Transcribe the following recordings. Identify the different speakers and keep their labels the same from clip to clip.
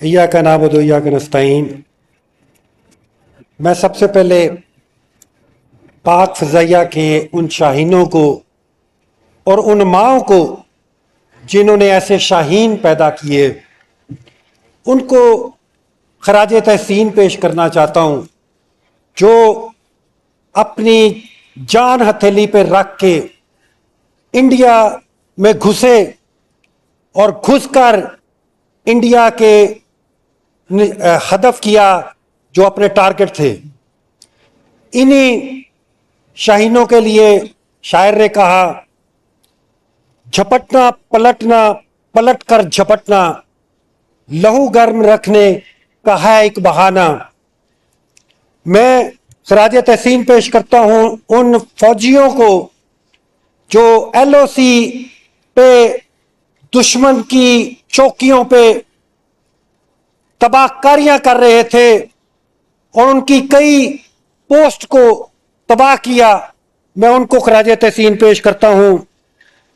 Speaker 1: इय्याका नअबुदु व इय्याका नस्तईन। मैं सबसे पहले पाक फ़ज़ाइया के उन शाहीनों को और उन माओं को जिन्होंने ऐसे शाहीन पैदा किए, उनको खराज तहसीन पेश करना चाहता हूँ, जो अपनी जान हथेली पर रख के इंडिया में घुसे और घुसकर इंडिया के हदफ किया जो अपने टारगेट थे। इन्हीं शाहीनों के लिए शायर ने कहा, झपटना पलटना पलट कर झपटना, लहू गर्म रखने का है एक बहाना। मैं खराज तहसीन पेश करता हूँ उन फौजियों को जो LOC पे दुश्मन की चौकियों पे तबाहकारियां कर रहे थे और उनकी कई पोस्ट को तबाह किया। मैं उनको खराज तहसीन पेश करता हूँ।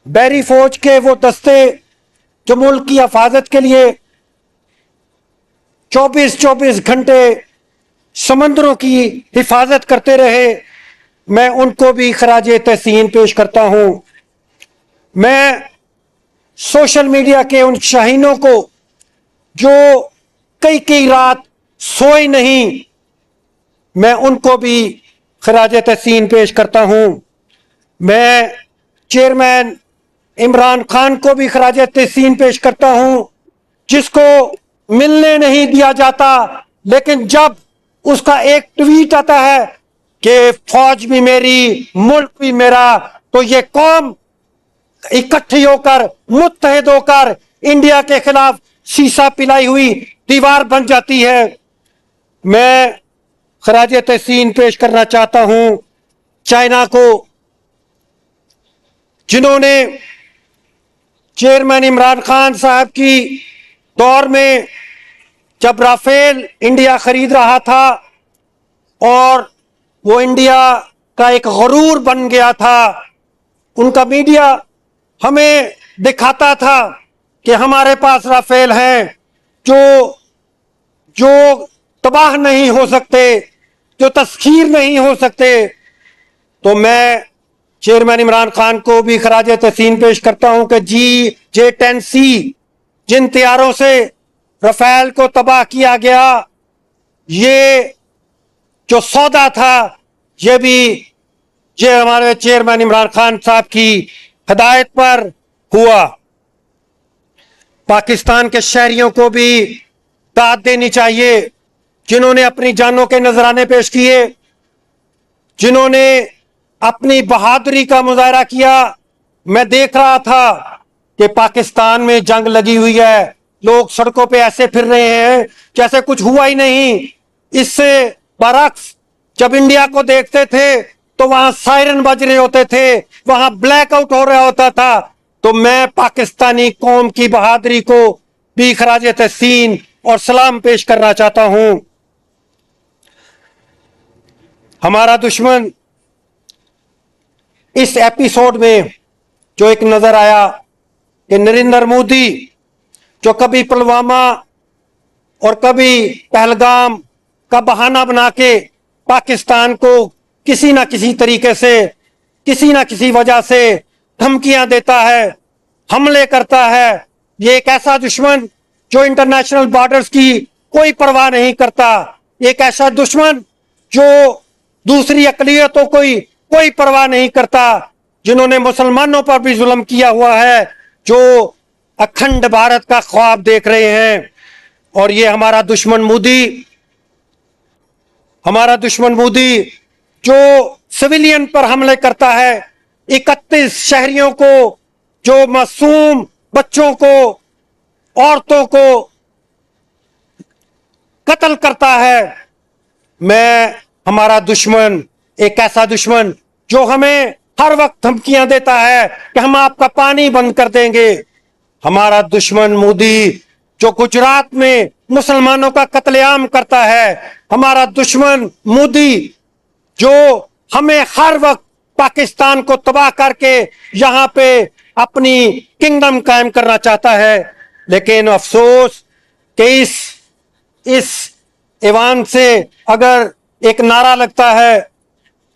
Speaker 1: बैरी फौज के वो दस्ते जो मुल्क की हिफाजत के लिए 24-24 घंटे समंदरों की हिफाजत करते रहे, मैं उनको भी खराज तहसीन पेश करता हूँ। मैं सोशल मीडिया के उन शाहीनों को जो कई कई रात सोए नहीं, मैं उनको भी खराज तहसीन पेश करता हूँ। मैं चेयरमैन इमरान खान को भी खराज तहसीन पेश करता हूँ, जिसको मिलने नहीं दिया जाता, लेकिन जब उसका एक ट्वीट आता है कि फौज भी मेरी, मुल्क भी मेरा, तो ये कौम इकट्ठी होकर, मुत्तहिद होकर इंडिया के खिलाफ शीशा पिलाई हुई दीवार बन जाती है। मैं खराज तहसीन पेश करना चाहता हूं चाइना को, जिन्होंने चेयरमैन इमरान खान साहब की दौर में जब राफेल इंडिया खरीद रहा था और वो इंडिया का एक गरूर बन गया था, उनका मीडिया हमें दिखाता था कि हमारे पास राफेल हैं जो तबाह नहीं हो सकते, जो तस्खीर नहीं हो सकते। तो मैं चेयरमैन इमरान खान को भी खराज तहसीन पेश करता हूं कि J-10C जिन तैयारों से राफेल को तबाह किया गया, ये जो सौदा था, ये हमारे चेयरमैन इमरान खान साहब की हिदायत पर हुआ। पाकिस्तान के शहरियों को भी दाद देनी चाहिए, जिन्होंने अपनी जानों के नजराने पेश किए, जिन्होंने अपनी बहादुरी का मुजाहरा किया। मैं देख रहा था कि पाकिस्तान में जंग लगी हुई है, लोग सड़कों पे ऐसे फिर रहे हैं जैसे कुछ हुआ ही नहीं। इससे बरक्स जब इंडिया को देखते थे तो वहां सायरन बज रहे होते थे, वहां ब्लैकआउट हो रहा होता था। तो मैं पाकिस्तानी कौम की बहादुरी को भी खराज तहसीन और सलाम पेश करना चाहता हूं। हमारा दुश्मन इस एपिसोड में जो एक नजर आया कि नरेंद्र मोदी जो कभी पुलवामा और कभी पहलगाम का बहाना बना के पाकिस्तान को किसी ना किसी तरीके से, किसी ना किसी वजह से धमकियां देता है, हमले करता है। ये एक ऐसा दुश्मन जो इंटरनेशनल बॉर्डर्स की कोई परवाह नहीं करता, एक ऐसा दुश्मन जो दूसरी अकलियतों की कोई परवाह नहीं करता, जिन्होंने मुसलमानों पर भी जुल्म किया हुआ है, जो अखंड भारत का ख्वाब देख रहे हैं। और ये हमारा दुश्मन मोदी जो सिविलियन पर हमले करता है, 31 शहरियों को, जो मासूम बच्चों को, औरतों को कत्ल करता है। हमारा दुश्मन एक ऐसा दुश्मन जो हमें हर वक्त धमकियां देता है कि हम आपका पानी बंद कर देंगे। हमारा दुश्मन मोदी जो गुजरात में मुसलमानों का कत्लेआम करता है। हमारा दुश्मन मोदी जो हमें हर वक्त पाकिस्तान को तबाह करके यहां पे अपनी किंगडम कायम करना चाहता है। लेकिन अफसोस कि इस ईवान से अगर एक नारा लगता है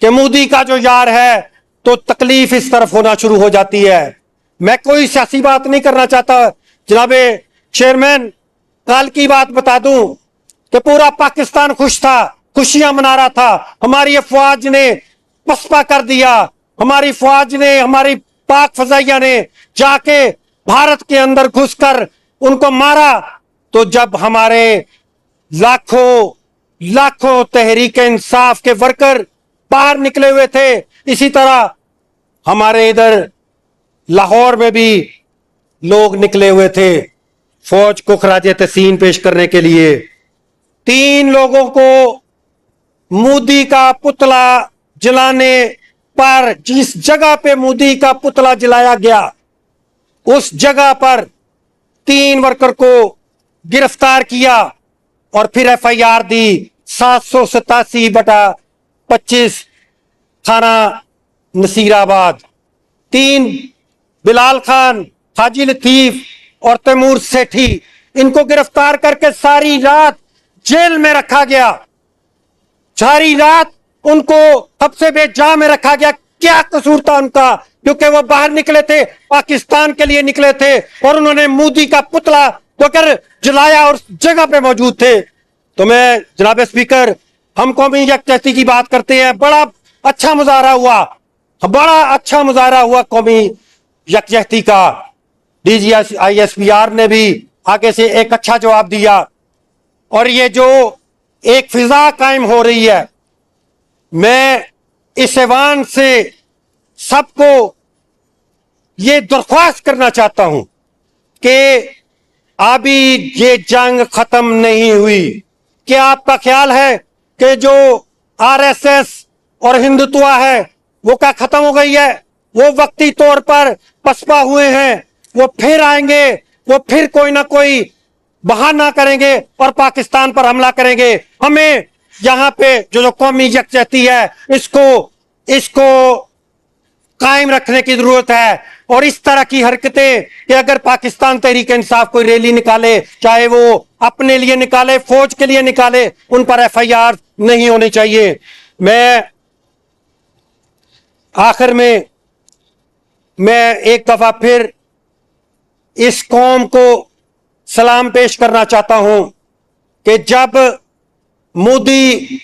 Speaker 1: कि मोदी का जो यार है, तो तकलीफ इस तरफ होना शुरू हो जाती है। मैं कोई सियासी बात नहीं करना चाहता जनाबे चेयरमैन, कल की बात बता दूं कि पूरा पाकिस्तान खुश था, खुशियां मना रहा था। हमारी अफवाज ने पसपा कर दिया, हमारी फौज ने, हमारी पाक फजाइया ने जाके भारत के अंदर घुसकर उनको मारा। तो जब हमारे लाखों लाखों तहरीक इंसाफ के वर्कर बाहर निकले हुए थे, इसी तरह हमारे इधर लाहौर में भी लोग निकले हुए थे फौज को खराजे तहसीन पेश करने के लिए। 3 लोगों को मोदी का पुतला जलाने पर, जिस जगह पे मोदी का पुतला जलाया गया, उस जगह पर 3 वर्कर को गिरफ्तार किया और फिर एफआईआर दी 787/25 थाना नसीराबाद। 3 बिलाल खान, हाजी लतीफ और तैमूर सेठी, इनको गिरफ्तार करके सारी रात जेल में रखा गया। सारी रात उनको हब्से बेजा में रखा गया। क्या कसूर था उनका? क्योंकि वो बाहर निकले थे, पाकिस्तान के लिए निकले थे और उन्होंने मोदी का पुतला होकर जलाया और जगह पे मौजूद थे। तो मैं जनाब स्पीकर, हम कौमी यकजहती की बात करते हैं, बड़ा अच्छा मुजाहरा हुआ, बड़ा अच्छा मुजाहरा हुआ कौमी यकजहती का। DGISPR ने भी आगे से एक अच्छा जवाब दिया और ये जो एक फिजा कायम हो रही है, मैं इस ऐवान से सबको ये दरख्वास्त करना चाहता हूं कि अभी ये जंग खत्म नहीं हुई। क्या आपका ख्याल है कि जो RSS और हिंदुत्व है वो क्या खत्म हो गई है? वो वक्ती तौर पर पसपा हुए हैं, वो फिर आएंगे, वो फिर कोई ना कोई बहाना करेंगे और पाकिस्तान पर हमला करेंगे। हमें यहां पे जो कौमी यकजहती है, इसको कायम रखने की जरूरत है। और इस तरह की हरकतें कि अगर पाकिस्तान तहरीक इंसाफ कोई रैली निकाले, चाहे वो अपने लिए निकाले, फौज के लिए निकाले, उन पर एफआईआर नहीं होनी चाहिए। मैं आखिर में एक दफा फिर इस कौम को सलाम पेश करना चाहता हूं कि जब मोदी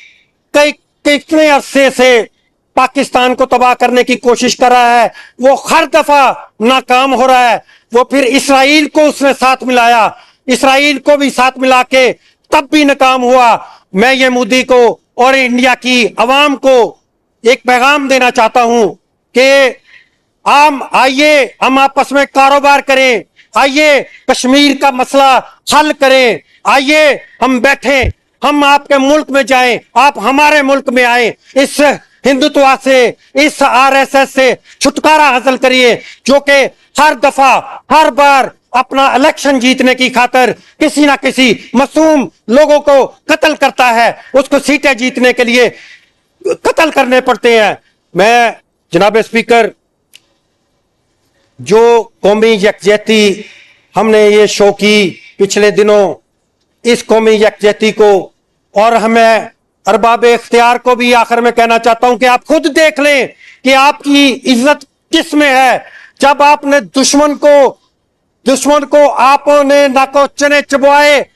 Speaker 1: कितने अरसे से पाकिस्तान को तबाह करने की कोशिश कर रहा है, वो हर दफा नाकाम हो रहा है। वो फिर इसराइल को उसने साथ मिलाया, इसराइल को भी साथ मिला के तब भी नाकाम हुआ। मैं ये मोदी को और इंडिया की अवाम को एक पैगाम देना चाहता हूं कि आइए हम आपस में कारोबार करें, आइए कश्मीर का मसला हल करें, आइए हम बैठें, हम आपके मुल्क में जाएं, आप हमारे मुल्क में आए। इस हिंदुत्व से, इस RSS से छुटकारा हासिल करिए, जो कि हर दफा, हर बार अपना इलेक्शन जीतने की खातिर किसी ना किसी मासूम लोगों को कत्ल करता है, उसको सीटें जीतने के लिए कत्ल करने पड़ते हैं। मैं जनाब स्पीकर, जो कौमी यकजहती हमने ये शो की पिछले दिनों, इस कौमी यकजहती को और हमें अरबाब इख्तियार को भी आखिर में कहना चाहता हूं कि आप खुद देख लें कि आपकी इज्जत किस में है। जब आपने दुश्मन को आपने नाको चने चबवाए,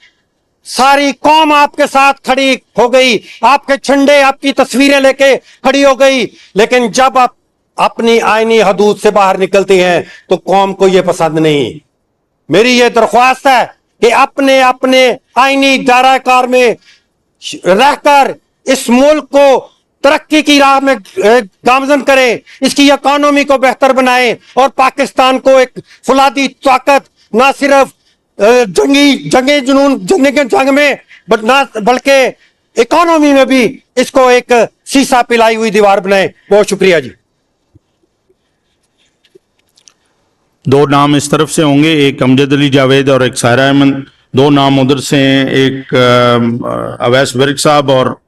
Speaker 1: सारी कौम आपके साथ खड़ी हो गई, आपके झंडे, आपकी तस्वीरें लेके खड़ी हो गई। लेकिन जब आप अपनी आईनी हदूद से बाहर निकलते हैं तो कौम को यह पसंद नहीं। मेरी यह दरख्वास्त है कि अपने अपने आईनी दायरा-ए-कार में रहकर इस मुल्क को तरक्की की राह में गामजन करें, इसकी इकोनॉमी को बेहतर बनाएं और पाकिस्तान को एक फुलादी ताकत, ना सिर्फ जंग में बल्कि इकोनॉमी में भी इसको एक शीशा पिलाई हुई दीवार बनाएं। बहुत शुक्रिया जी।
Speaker 2: 2 नाम इस तरफ से होंगे, एक अमजद अली जावेद और एक सायरा अहमद। 2 नाम उधर से हैं, एक अवैस वर्क साहब और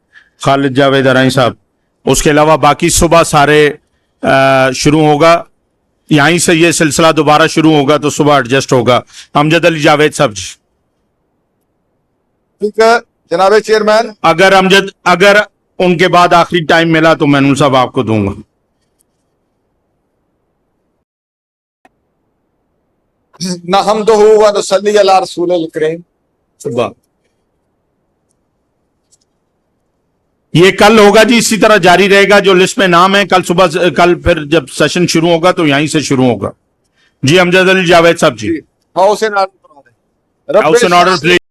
Speaker 2: खालिद जावेद अराई साहब। उसके अलावा बाकी सुबह सारे शुरू होगा, यहीं से ये सिलसिला दोबारा शुरू होगा तो सुबह एडजस्ट होगा। अमजद अली जावेद साहब जी।
Speaker 3: स्पीकर जनाब चेयरमैन,
Speaker 2: अगर उनके बाद आखिरी टाइम मिला तो मैनून साहब आपको दूंगा।
Speaker 3: नहमदुहु व नुसल्ली अला रसूलिल करीम।
Speaker 2: सुबह ये कल होगा जी, इसी तरह जारी रहेगा। जो लिस्ट में नाम है कल सुबह, कल फिर जब सेशन शुरू होगा तो यहीं से शुरू होगा। जी Amjad Ali Javed Sahab ji,
Speaker 3: house in order.
Speaker 2: House and order please.